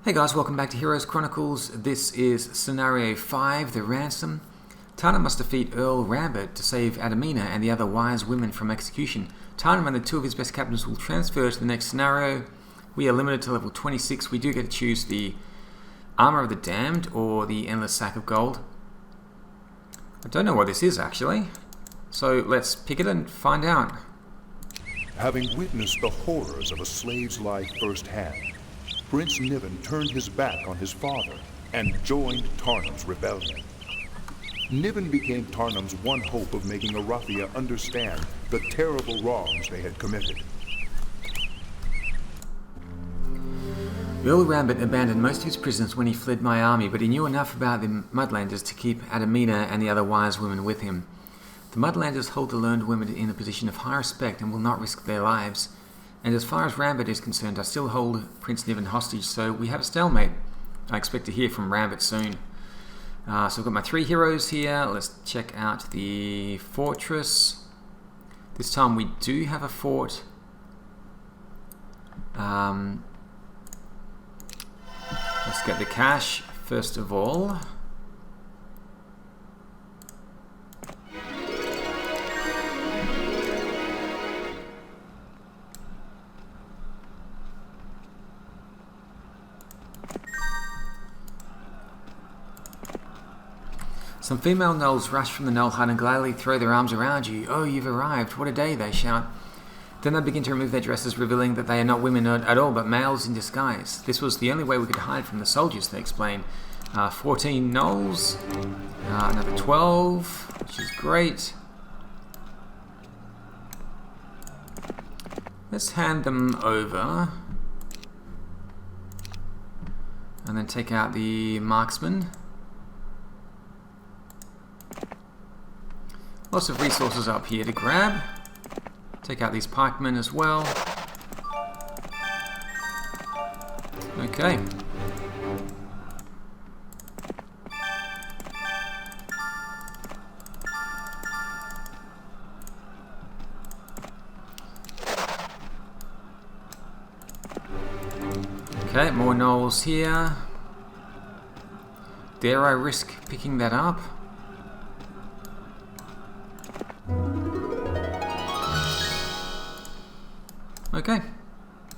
Hey guys, welcome back to Heroes Chronicles. This is Scenario 5, the Ransom. Tarnum must defeat Earl Rambert to save Adamina and the other wise women from execution. Tarnum and the two of his best captains will transfer to the next scenario. We are limited to level 26. We do get to choose the Armor of the Damned or the Endless Sack of Gold. I don't know what this is actually, so let's pick it and find out. Having witnessed the horrors of a slave's life firsthand, Prince Niven turned his back on his father and joined Tarnum's rebellion. Niven became Tarnum's one hope of making Arathia understand the terrible wrongs they had committed. Earl Rambert abandoned most of his prisoners when he fled my army, but he knew enough about the Mudlanders to keep Adamina and the other wise women with him. The Mudlanders hold the learned women in a position of high respect and will not risk their lives. And as far as Rambert is concerned, I still hold Prince Niven hostage, so we have a stalemate. I expect to hear from Rambert soon. So I've got my three heroes here. Let's check out the fortress. This time we do have a fort. Let's get the cash first of all. Some female gnolls rush from the gnoll hut and gladly throw their arms around you. "Oh, you've arrived. What a day," they shout. Then they begin to remove their dresses, revealing that they are not women at all, but males in disguise. This was the only way we could hide from the soldiers, they explain. 14 gnolls, another 12, which is great. Let's hand them over. And then take out the marksman. Lots of resources up here to grab. Take out these pikemen as well. Okay. Okay, more gnolls here. Dare I risk picking that up? Okay,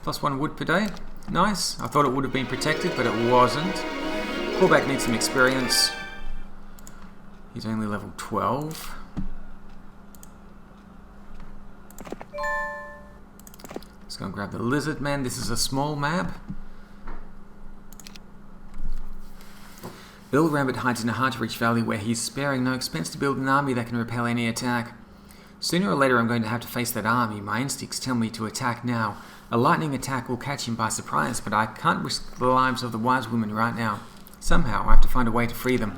+1 wood per day. Nice. I thought it would have been protected, but it wasn't. Pullback needs some experience. He's only level 12. Let's go and grab the lizard man. This is a small map. Earl Rambert hides in a hard-to-reach valley where he's sparing no expense to build an army that can repel any attack. Sooner or later I'm going to have to face that army. My instincts tell me to attack now. A lightning attack will catch him by surprise, but I can't risk the lives of the wise women right now. Somehow I have to find a way to free them.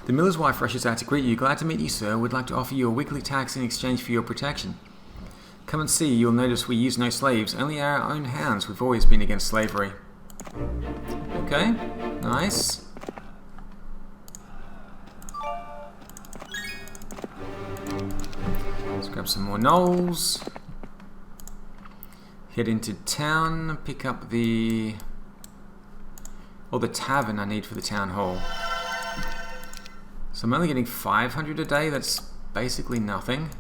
The miller's wife rushes out to greet you. "Glad to meet you, sir. Would like to offer you a weekly tax in exchange for your protection. Come and see. You'll notice we use no slaves, only our own hounds. We've always been against slavery." Okay, nice. Let's grab some more gnolls. Head into town, pick up the tavern I need for the town hall. So I'm only getting 500 a day, that's basically nothing.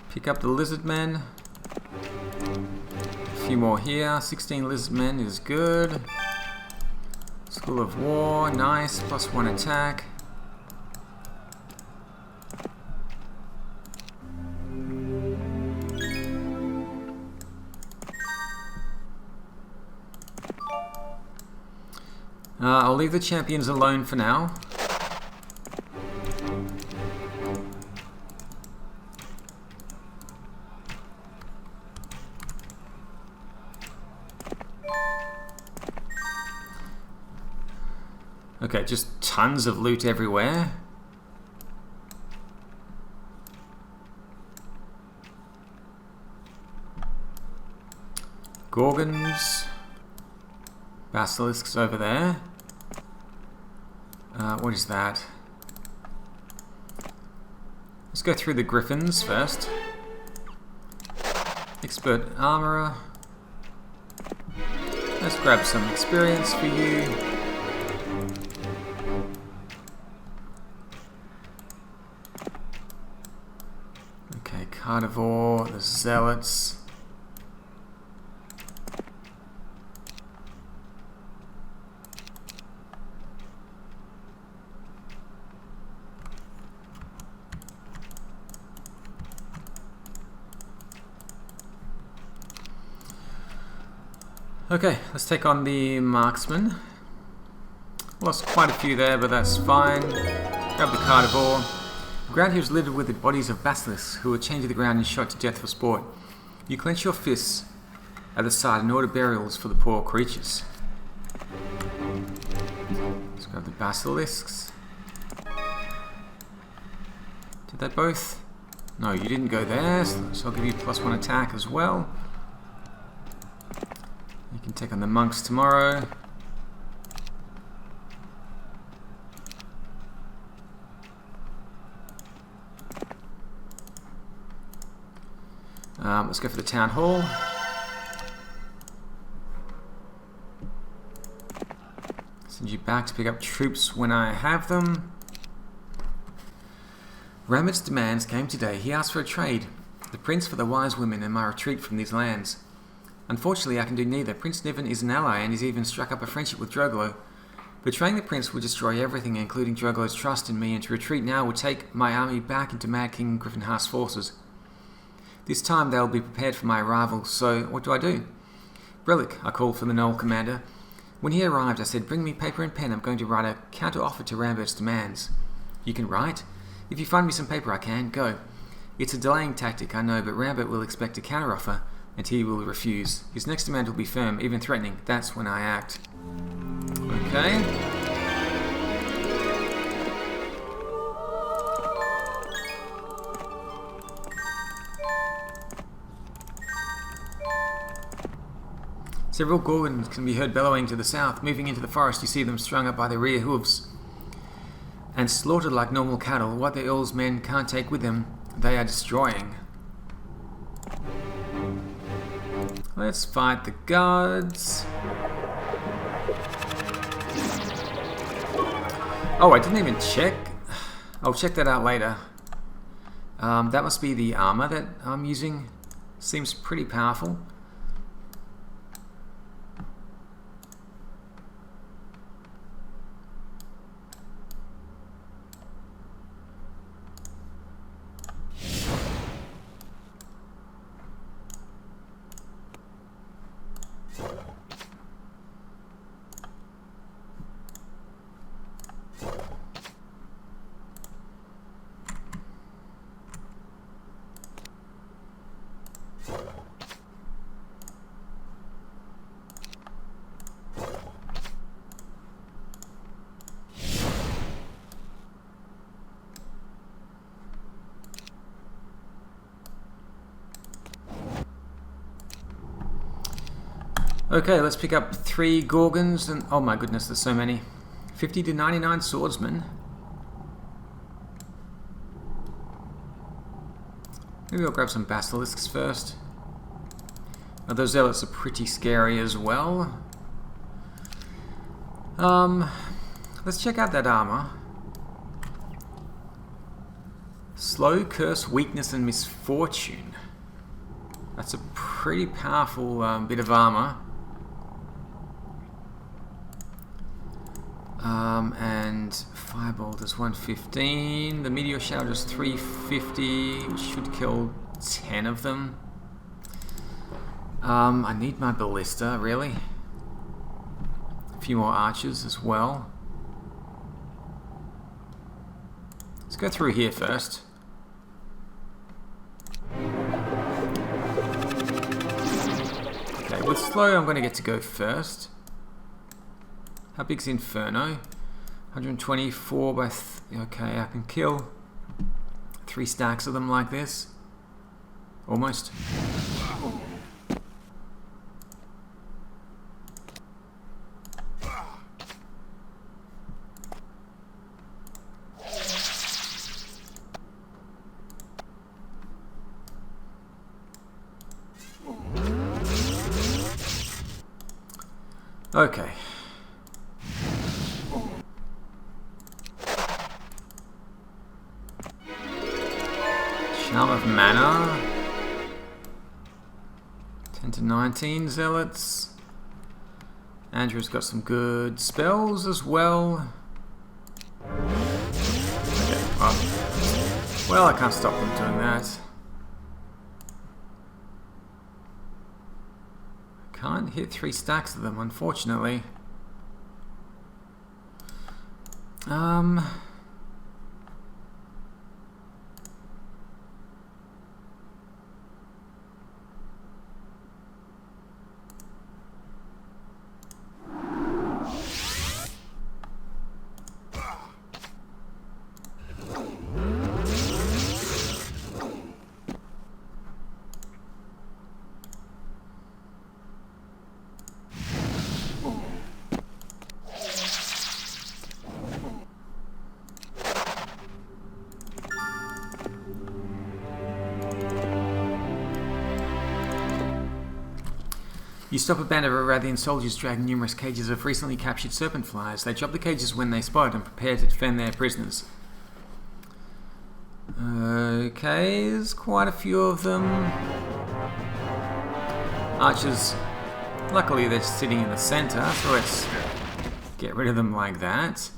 Pick up the lizard men. A few more here. 16 lizard men is good. School of War, nice. +1 attack. I'll leave the champions alone for now. Okay, just tons of loot everywhere. Gorgons. Basilisks over there. What is that? Let's go through the griffins first. Expert armorer. Let's grab some experience for you. Okay, carnivore, the zealots. Okay, let's take on the marksman. Lost quite a few there, but that's fine. Grab the carnivore. The ground here is littered with the bodies of basilisks who were chained to the ground and shot to death for sport. You clench your fists at the side and order burials for the poor creatures. Let's grab the basilisks. Did they both? No, you didn't go there, so I'll give you +1 attack as well. You can take on the monks tomorrow. Let's go for the town hall. Send you back to pick up troops when I have them. Rambit's demands came today. He asked for a trade. The prince for the wise women and my retreat from these lands. Unfortunately, I can do neither. Prince Niven is an ally and has even struck up a friendship with Droglo. Betraying the prince would destroy everything, including Droglo's trust in me, and to retreat now would take my army back into Mad King Griffinheart's forces. This time they will be prepared for my arrival, so what do? Relic, I called for the Knoll commander. When he arrived, I said, bring me paper and pen. I'm going to write a counter-offer to Rambert's demands. You can write? If you find me some paper, I can. Go. It's a delaying tactic, I know, but Rambert will expect a counter-offer, and he will refuse. His next demand will be firm, even threatening. That's when I act. Okay. Several gorgons can be heard bellowing to the south. Moving into the forest, you see them strung up by their rear hooves and slaughtered like normal cattle. What the Earl's men can't take with them, they are destroying. Let's fight the guards. Oh, I didn't even check. I'll check that out later. That must be the armor that I'm using. Seems pretty powerful. Okay, let's pick up 3 Gorgons and oh my goodness, there's so many. 50 to 99 swordsmen. Maybe I'll grab some basilisks first. Oh, those zealots are pretty scary as well. Let's check out that armor. Slow, curse, weakness, and misfortune. That's a pretty powerful bit of armor. And Firebolt is 115. The Meteor Shower is 350, which should kill 10 of them. I need my Ballista, really. A few more archers as well. Let's go through here first. Okay, with slow I'm going to get to go first. How big's Inferno? 124 by... okay, I can kill 3 stacks of them like this. Almost. Okay. Charm of Mana. 10 to 19 zealots. Andrew's got some good spells as well. Okay, well, I can't stop them doing that. Can't hit 3 stacks of them, unfortunately. You stop a band of Arathian soldiers dragging numerous cages of recently captured serpent flies. They drop the cages when they spot and prepare to defend their prisoners. Okay, there's quite a few of them. Archers, luckily they're sitting in the center, so let's get rid of them like that.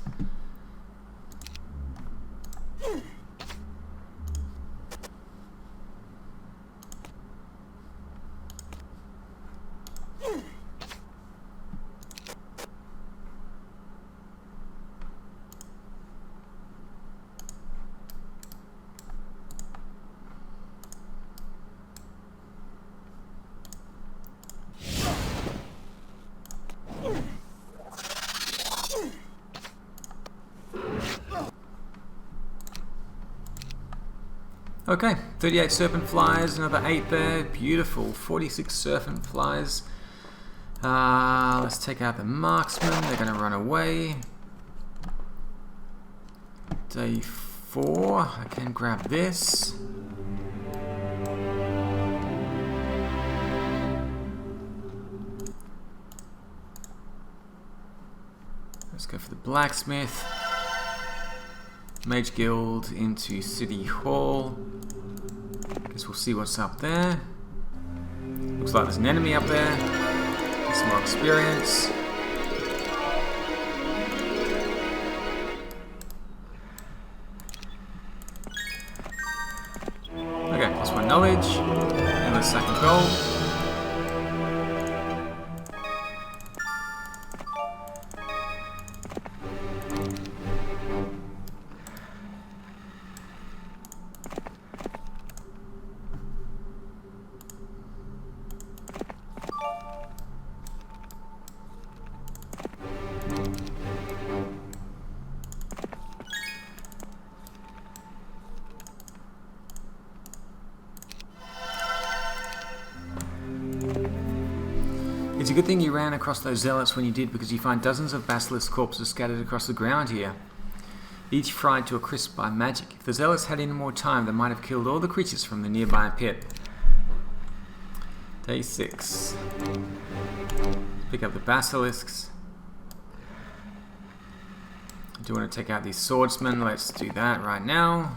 Okay, 38 serpent flies, another 8 there, beautiful, 46 serpent flies. Let's take out the marksmen, they're going to run away. Day 4, I can grab this. Let's go for the blacksmith. Mage Guild into City Hall. Guess we'll see what's up there. Looks like there's an enemy up there. Get some more experience. Okay, plus 1 knowledge. And let's sack a gold. It's a good thing you ran across those zealots when you did, because you find dozens of basilisk corpses scattered across the ground here, each fried to a crisp by magic. If the zealots had any more time, they might have killed all the creatures from the nearby pit. Day 6. Pick up the basilisks. I do want to take out these swordsmen. Let's do that right now.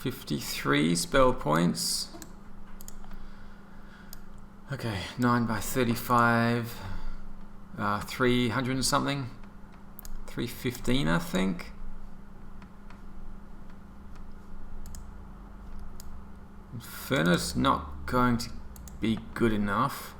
$53 spell points. Okay, 9 by 35. 300 and something. 315, I think. Inferno's not going to be good enough.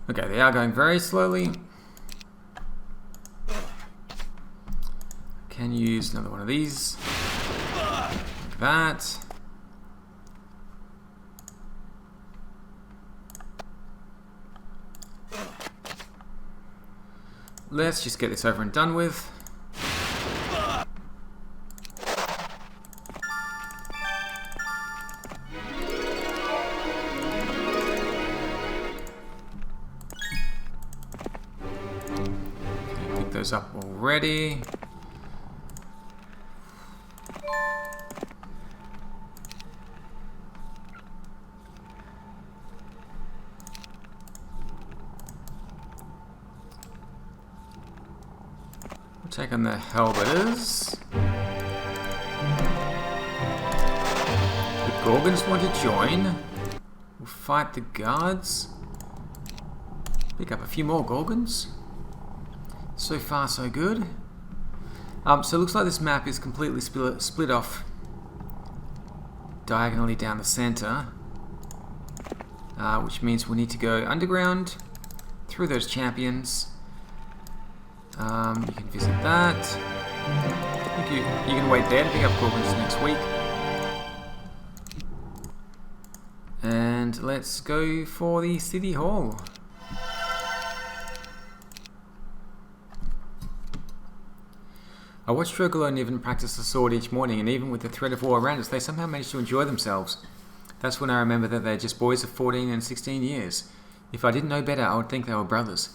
Okay, they are going very slowly. Can use another one of these. Like that. Let's just get this over and done with. ready. We'll take on the halberdiers. The Gorgons want to join. We'll fight the guards. Pick up a few more Gorgons. So far, so good. So it looks like this map is completely split off diagonally down the center, which means we'll need to go underground through those champions. You can visit that. I think you can wait there to pick up Gorgons next week. And let's go for the City Hall. I watched Drogalo and Niven practice the sword each morning, and even with the threat of war around us, they somehow managed to enjoy themselves. That's when I remember that they're just boys of 14 and 16 years. If I didn't know better, I would think they were brothers.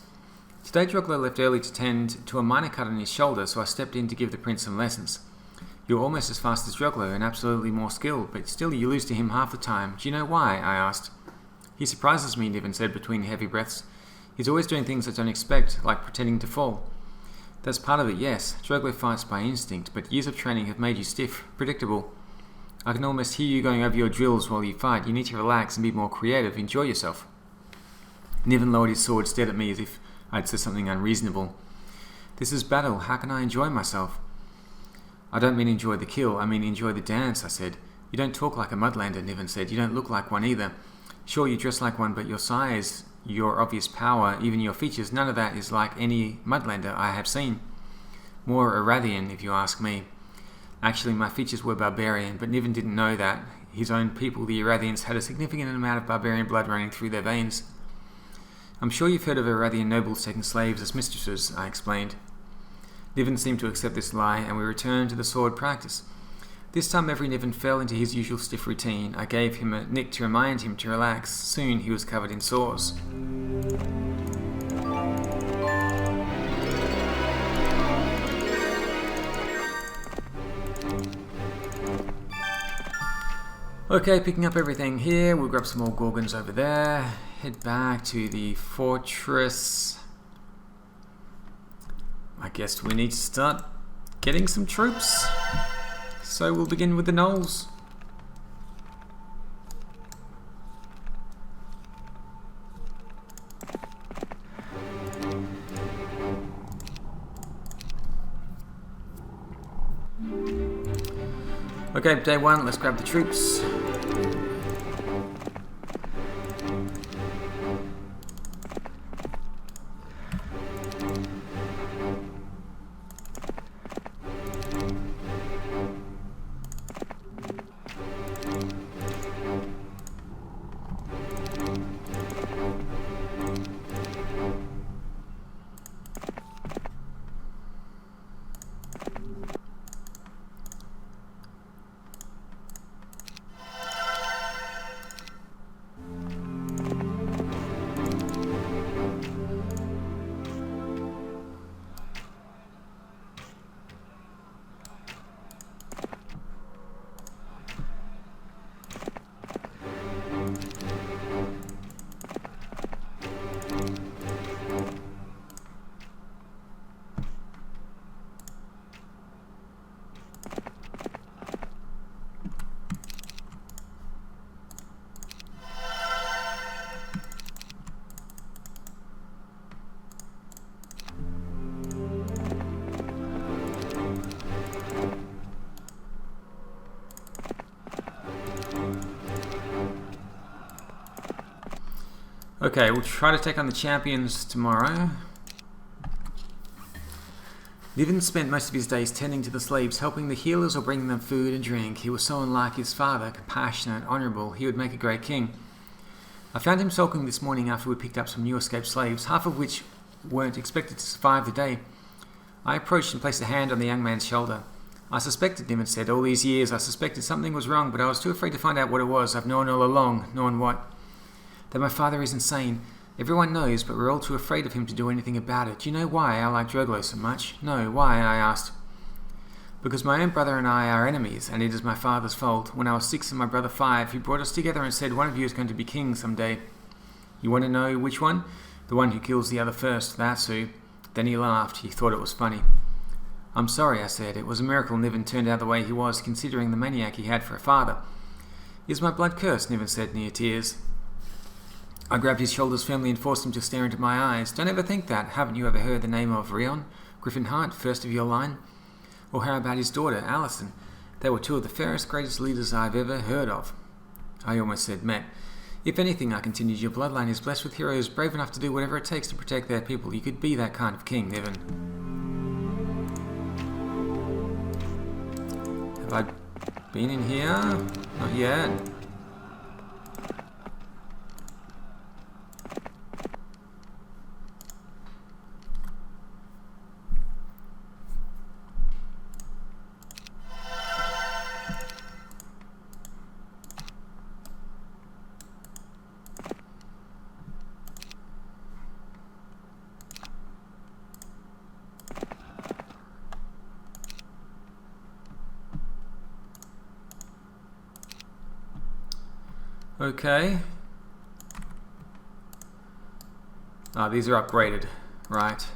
Today Drogalo left early to tend to a minor cut on his shoulder, so I stepped in to give the prince some lessons. You're almost as fast as Drogalo and absolutely more skilled, but still you lose to him half the time. Do you know why? I asked. He surprises me, Niven said between heavy breaths. He's always doing things I don't expect, like pretending to fall. That's part of it, yes. Drogalo fights by instinct, but years of training have made you stiff, predictable. I can almost hear you going over your drills while you fight. You need to relax and be more creative. Enjoy yourself. Niven lowered his sword, stared at me as if I'd said something unreasonable. This is battle. How can I enjoy myself? I don't mean enjoy the kill. I mean enjoy the dance, I said. You don't talk like a Mudlander, Niven said. You don't look like one either. Sure, you dress like one, but your size, your obvious power, even your features, none of that is like any Mudlander I have seen. More Arathian, if you ask me. Actually, my features were barbarian, but Niven didn't know that. His own people, the Arathians, had a significant amount of barbarian blood running through their veins. I'm sure you've heard of Arathian nobles taking slaves as mistresses, I explained. Niven seemed to accept this lie, and we returned to the sword practice. This time every Niven fell into his usual stiff routine. I gave him a nick to remind him to relax. Soon he was covered in sores. Okay, picking up everything here. We'll grab some more Gorgons over there. Head back to the fortress. I guess we need to start getting some troops. So we'll begin with the gnolls. Okay, day one, let's grab the troops. Okay, we'll try to take on the champions tomorrow. Niven spent most of his days tending to the slaves, helping the healers or bringing them food and drink. He was so unlike his father, compassionate, honourable. He would make a great king. I found him sulking this morning after we picked up some new escaped slaves, half of which weren't expected to survive the day. I approached and placed a hand on the young man's shoulder. I suspected, Niven said. All these years I suspected something was wrong, but I was too afraid to find out what it was. I've known all along, known what? That my father is insane. Everyone knows, but we're all too afraid of him to do anything about it. Do you know why I like Droglo so much? No, why? I asked. Because my own brother and I are enemies, and it is my father's fault. When I was 6 and my brother 5, he brought us together and said one of you is going to be king someday. You want to know which one? The one who kills the other first, that's who. Then he laughed. He thought it was funny. I'm sorry, I said. It was a miracle Niven turned out the way he was, considering the maniac he had for a father. Is my blood cursed? Niven said near tears. I grabbed his shoulders firmly and forced him to stare into my eyes. Don't ever think that. Haven't you ever heard the name of Rion? Griffin Hart, first of your line? Or how about his daughter, Alison? They were two of the fairest, greatest leaders I've ever heard of. I almost said met. If anything, I continued, your bloodline is blessed with heroes brave enough to do whatever it takes to protect their people. You could be that kind of king, Niven. Have I been in here? Not yet. Okay. Ah, these are upgraded, right?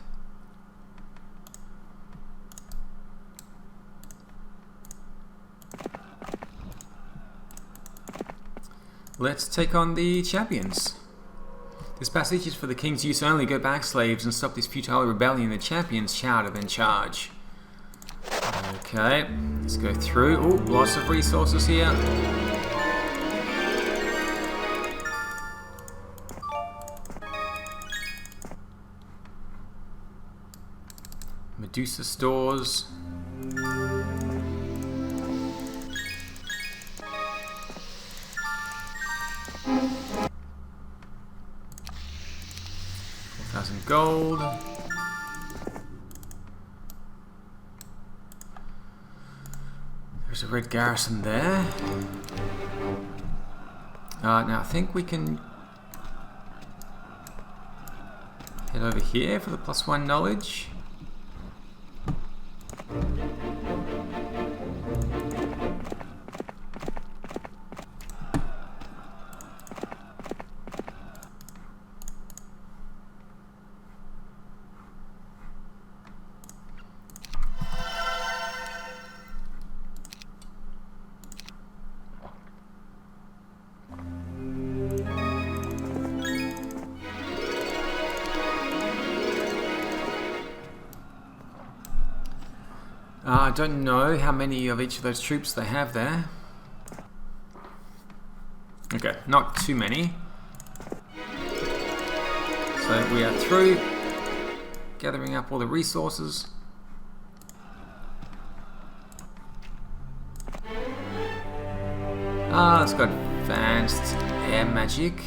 Let's take on the champions. This passage is for the king's use only. Go back, slaves, and stop this futile rebellion. The champions shout, then charge. Okay, let's go through. Oh, lots of resources here. Medusa stores. Gold. There's a red garrison there. Now I think we can head over here for the +1 knowledge. I don't know how many of each of those troops they have there. Okay, not too many. So we are through gathering up all the resources. It's got advanced air magic.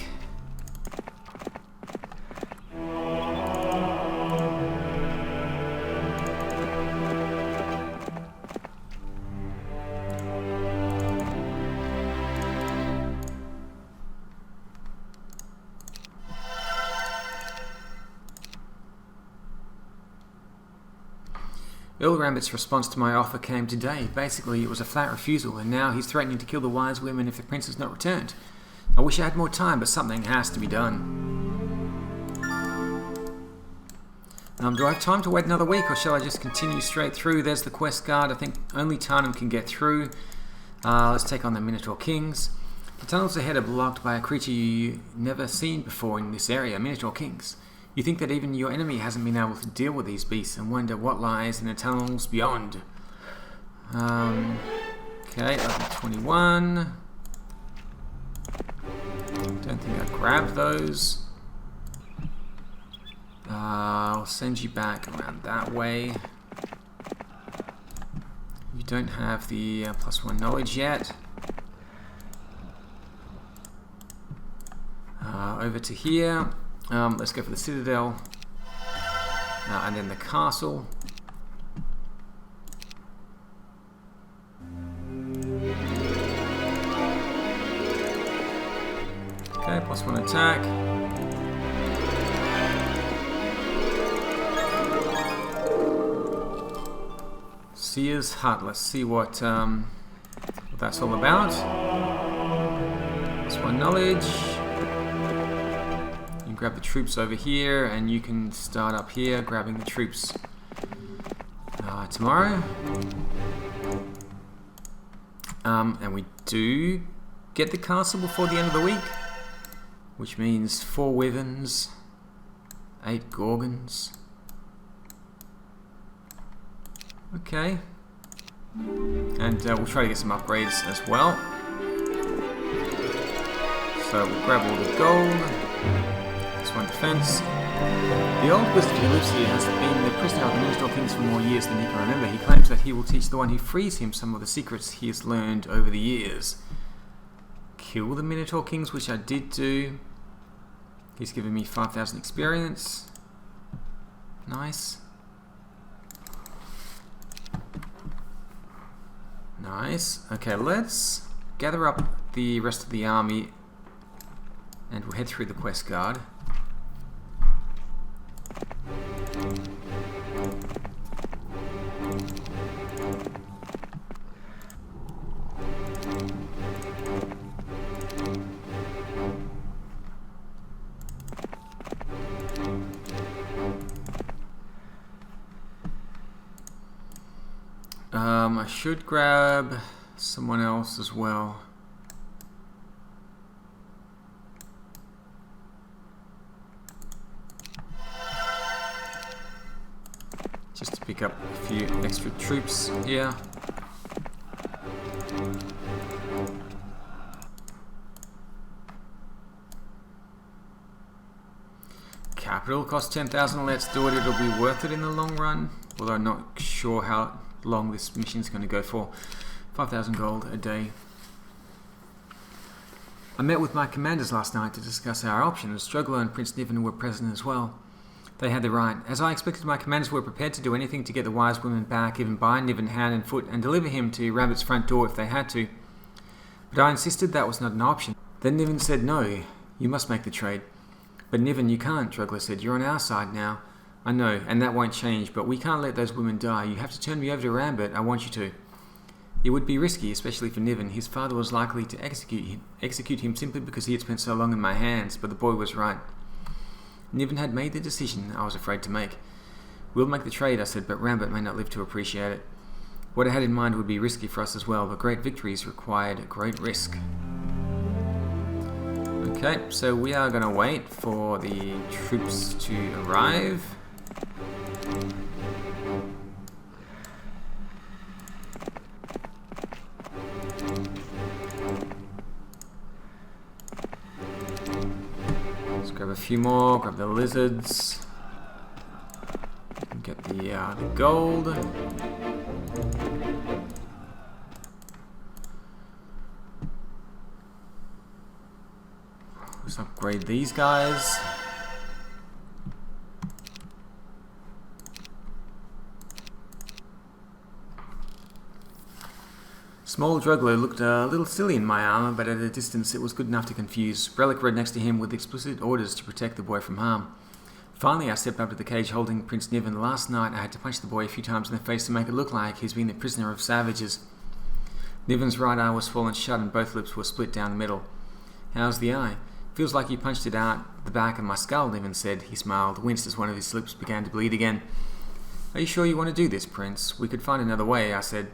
Earl Rambit's response to my offer came today. Basically, it was a flat refusal, and now he's threatening to kill the wise women if the prince is not returned. I wish I had more time, but something has to be done. Do I have time to wait another week, or shall I just continue straight through? There's the quest guard. I think only Tarnum can get through. Let's take on the Minotaur Kings. The tunnels ahead are blocked by a creature you've never seen before in this area, Minotaur Kings. You think that even your enemy hasn't been able to deal with these beasts and wonder what lies in the tunnels beyond. Okay, level 21. Don't think I grabbed those. I'll send you back around that way. You don't have the +1 knowledge yet. Over to here. Let's go for the Citadel, and then the Castle. Okay, +1 attack. Seer's Hut. Let's see what that's all about. That's one knowledge. You can grab the troops over here, and you can start up here grabbing the troops tomorrow. And we do get the castle before the end of the week, which means 4 wyverns, 8 gorgons. Okay. And we'll try to get some upgrades as well. So we'll grab all the gold. This one defense. The old wizard who lives here has been the prisoner of the Minotaur Kings for more years than he can remember. He claims that he will teach the one who frees him some of the secrets he has learned over the years. Kill the Minotaur Kings, which I did do. He's given me 5,000 experience. Nice. Nice. Okay, let's gather up the rest of the army and we'll head through the quest guard. I should grab someone else as well. Just to pick up a few extra troops here. Capital costs 10,000. Let's do it. It'll be worth it in the long run. Although I'm not sure how long this mission's going to go for. 5,000 gold a day. I met with my commanders last night to discuss our options. Struggler and Prince Niven were present as well. They had the right. As I expected, my commanders were prepared to do anything to get the wise woman back, even bind Niven hand and foot, and deliver him to Rabbit's front door if they had to. But I insisted that was not an option. Then Niven said, no, you must make the trade. But Niven, you can't, Struggler said. You're on our side now. I know, and that won't change, but we can't let those women die. You have to turn me over to Rambit. I want you to. It would be risky, especially for Niven. His father was likely to execute him simply because he had spent so long in my hands, but the boy was right. Niven had made the decision I was afraid to make. We'll make the trade, I said, but Rambit may not live to appreciate it. What I had in mind would be risky for us as well, but great victories required great risk. Okay, so we are going to wait for the troops to arrive. Let's grab a few more, grab the lizards. Get the gold. Let's upgrade these guys. Small Drugler looked a little silly in my armor, but at a distance it was good enough to confuse. Relic rode next to him with explicit orders to protect the boy from harm. Finally, I stepped up to the cage holding Prince Niven. Last night I had to punch the boy a few times in the face to make it look like he's been the prisoner of savages. Niven's right eye was swollen shut and both lips were split down the middle. How's the eye? Feels like you punched it out the back of my skull, Niven said. He smiled, winced as one of his lips began to bleed again. Are you sure you want to do this, Prince? We could find another way, I said.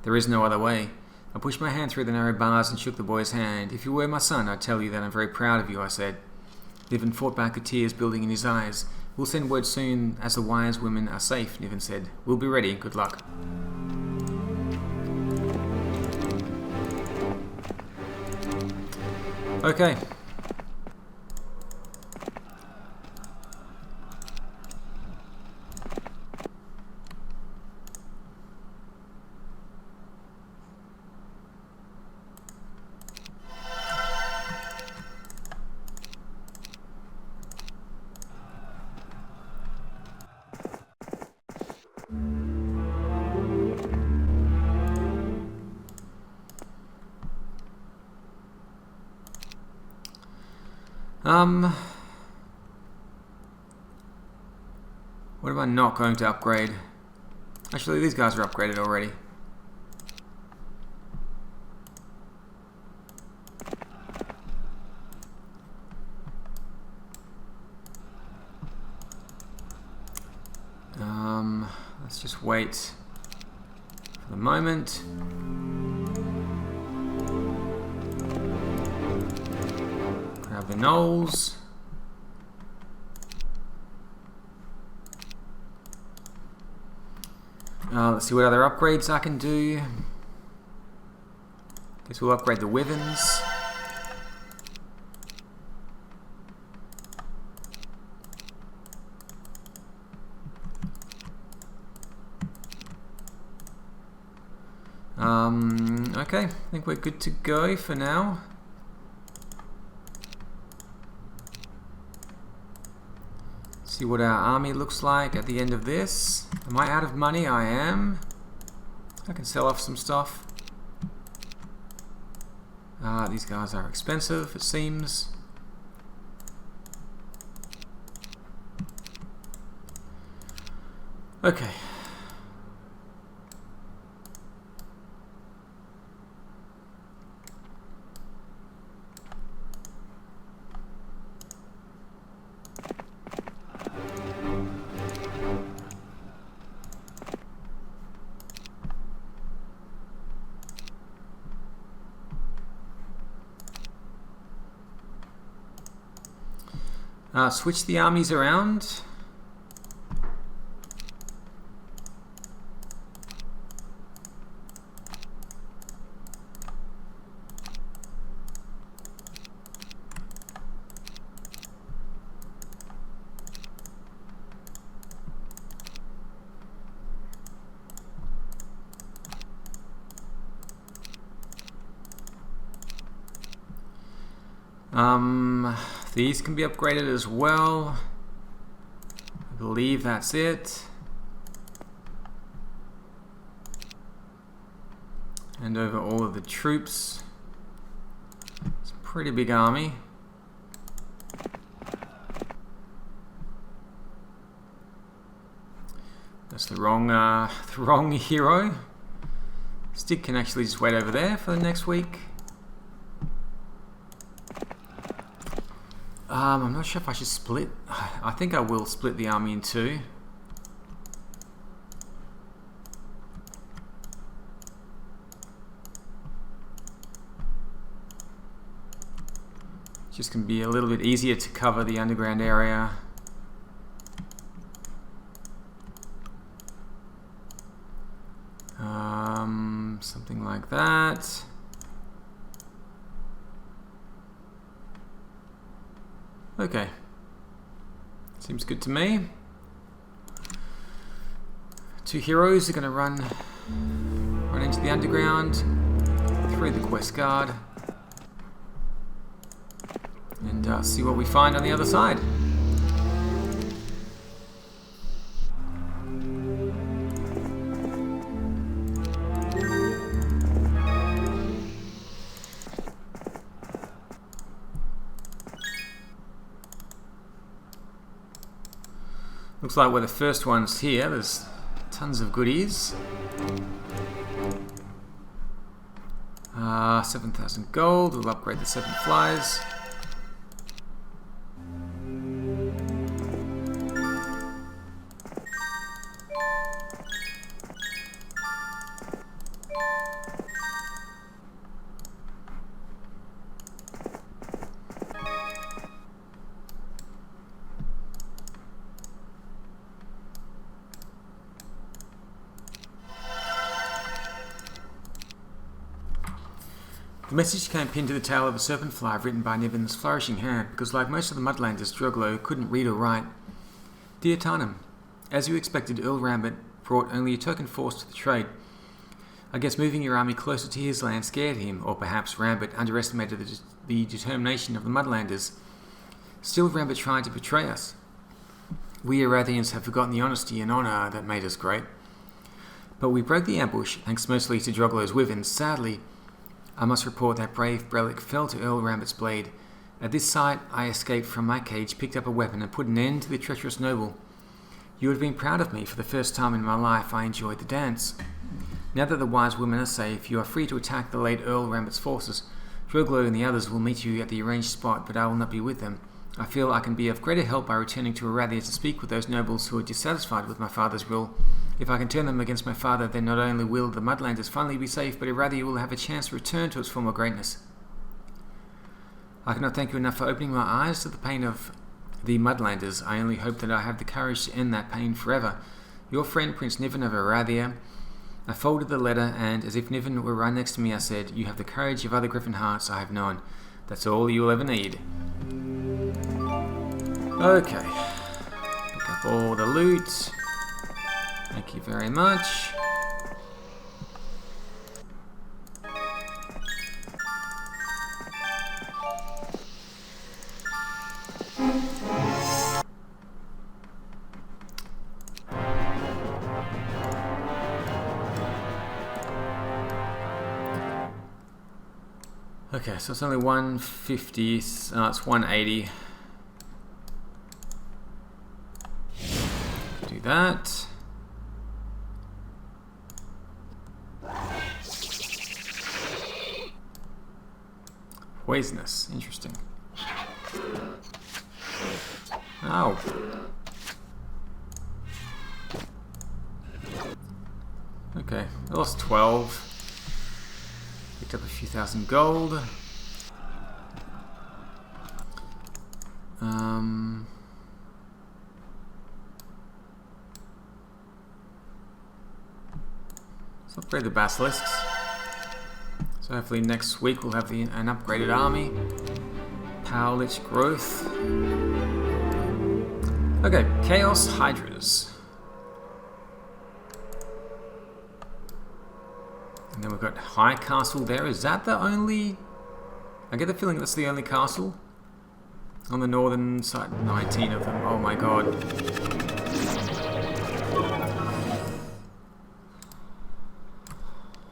There is no other way. I pushed my hand through the narrow bars and shook the boy's hand. If you were my son, I'd tell you that I'm very proud of you, I said. Niven fought back the tears building in his eyes. We'll send word soon as the wise women are safe, Niven said. We'll be ready. Good luck. Okay. What am I not going to upgrade? Actually, these guys are upgraded already. Let's just wait for the moment. Grab the knolls. Let's see what other upgrades I can do. Guess we'll upgrade the Wyverns. Okay, I think we're good to go for now. See what our army looks like at the end of this. Am I out of money? I am. I can sell off some stuff. These guys are expensive, it seems. Okay. Switch the armies around. These can be upgraded as well. I believe that's it. And over all of the troops. It's a pretty big army. That's the wrong hero. Stick can actually just wait over there for the next week. I'm not sure if I should split. I think I will split the army in two. Just going to be a little bit easier to cover the underground area. Something like that. Okay, seems good to me. Two heroes are going to run into the underground through the quest guard and see what we find on the other side. Looks like we're the first ones here. There's tons of goodies. 7,000 gold. We'll upgrade the 7 flies. The message came pinned to the tail of a serpent fly written by Niven's flourishing hand, because like most of the Mudlanders, Droglo couldn't read or write. Dear Tarnum, as you expected, Earl Rambit brought only a token force to the trade. I guess moving your army closer to his land scared him, or perhaps Rambit underestimated the determination of the Mudlanders. Still, Rambit tried to betray us. We Arathians have forgotten the honesty and honour that made us great. But we broke the ambush, thanks mostly to Droglo's Wyverns. Sadly, I must report that brave Brelic fell to Earl Rambit's blade. At this sight, I escaped from my cage, picked up a weapon, and put an end to the treacherous noble. You would have been proud of me. For the first time in my life, I enjoyed the dance. Now that the wise women are safe, you are free to attack the late Earl Rambit's forces. Droglo and the others will meet you at the arranged spot, but I will not be with them. I feel I can be of greater help by returning to Arathia to speak with those nobles who are dissatisfied with my father's rule. If I can turn them against my father, then not only will the Mudlanders finally be safe, but Arathia will have a chance to return to its former greatness. I cannot thank you enough for opening my eyes to the pain of the Mudlanders. I only hope that I have the courage to end that pain forever. Your friend, Prince Niven of Arathia. I folded the letter, and as if Niven were right next to me, I said, "You have the courage of other Griffin hearts I have known. That's all you will ever need." Okay. Pick up all the loot. Thank you very much. Okay, so it's only 150, it's 180. Do that. Poisonous, interesting. Ow. Okay, I lost 12. Picked up a few thousand gold. Let's upgrade the basilisks. So hopefully next week we'll have an upgraded army. Power Lich growth. Okay, Chaos Hydras. And then we've got High Castle there. Is that the only... I get the feeling that's the only castle on the northern side. 19 of them. Oh my god.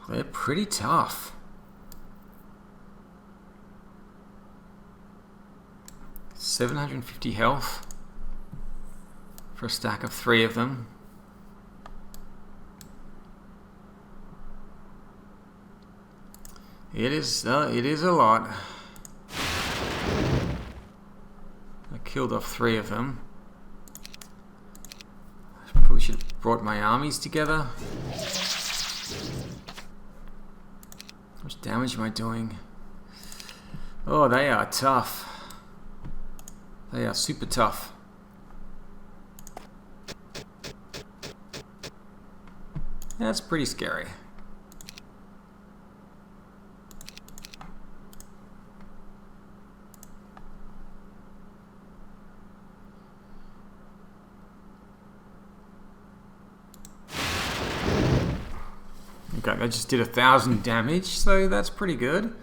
They're pretty tough. 750 health for a stack of 3 of them. It is a lot. I killed off 3 of them. Probably should have brought my armies together. How much damage am I doing? Oh, they are tough. They are super tough. That's pretty scary. Okay, I just did 1,000 damage, so that's pretty good.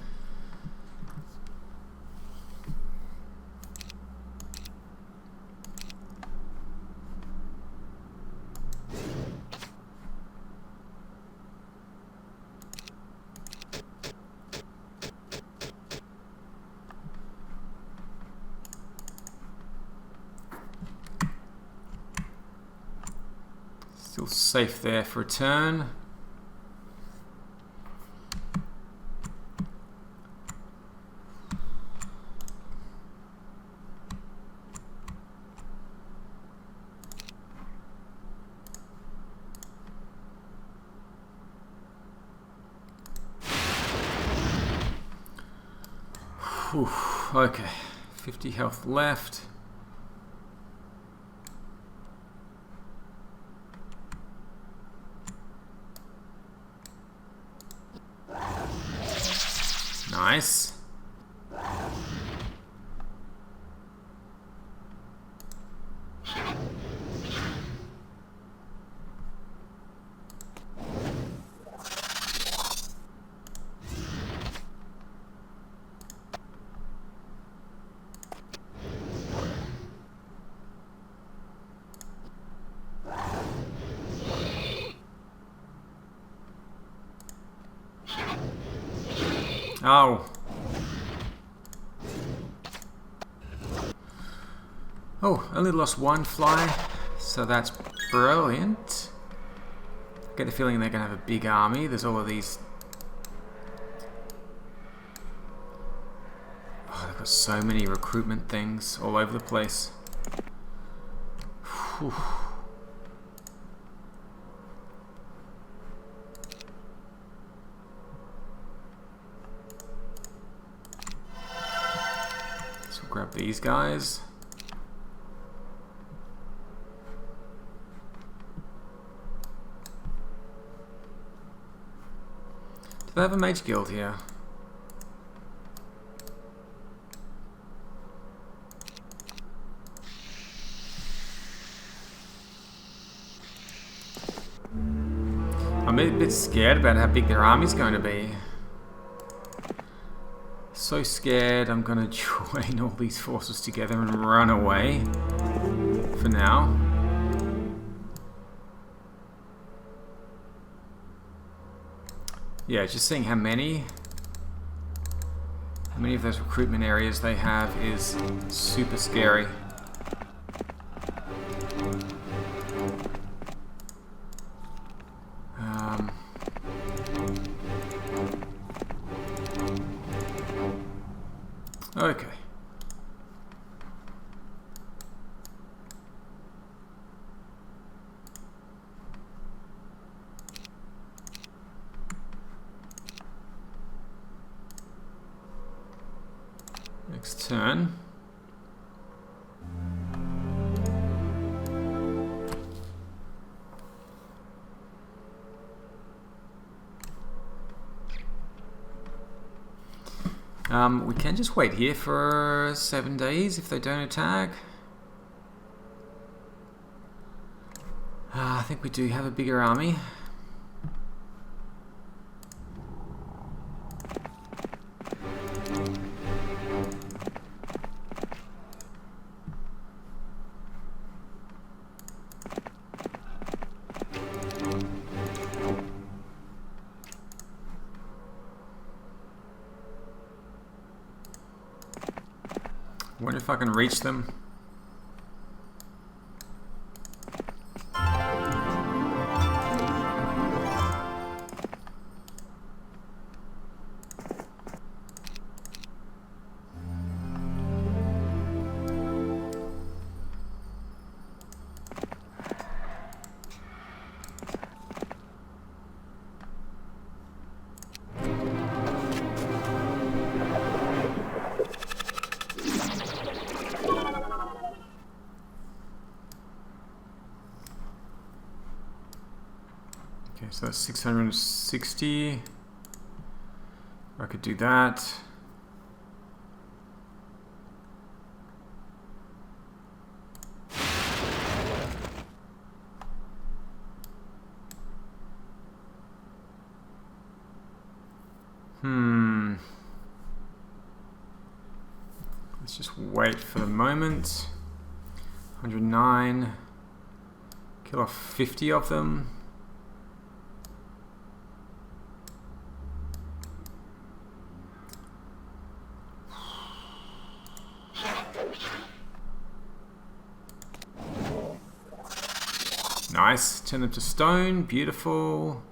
Still safe there for a turn. Whew, okay, 50 health left. Nice. Oh. Oh, only lost 1 fly, so that's Brilliant. I get the feeling they're going to have a big army. There's all of these... Oh, they've got so many recruitment things all over the place. Whew. So we'll grab these guys. Do they have a mage guild here? I'm a bit scared about how big their army's going to be. So scared I'm going to join all these forces together and run away for now. Yeah, just seeing how many of those recruitment areas they have is super scary. Okay. Next turn. We can just wait here for 7 days if they don't attack. I think we do have a bigger army. Wonder if I can reach them. Okay, so that's 660. I could do that. Let's just wait for the moment. 109. Kill off 50 of them. Nice. Turn them to stone. Beautiful.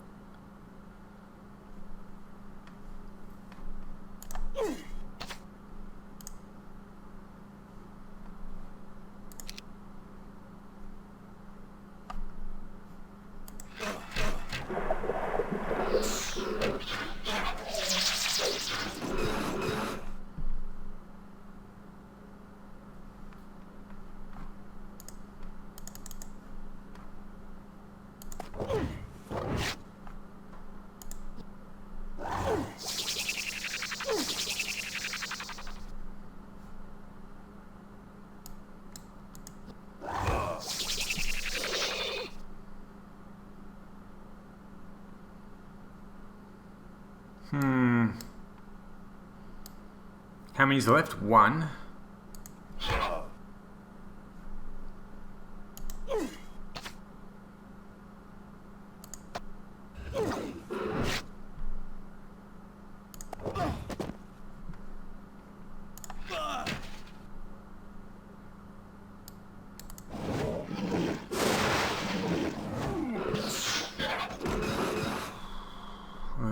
How many's left? One.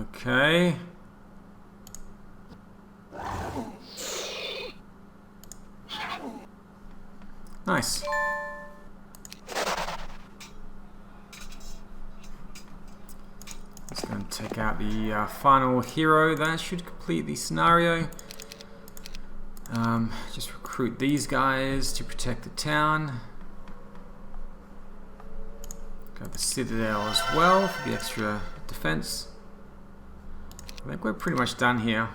Okay. Nice. Just going to take out the final hero. That should complete the scenario. Just recruit these guys to protect the town. Got the citadel as well for the extra defense. I think we're pretty much done here.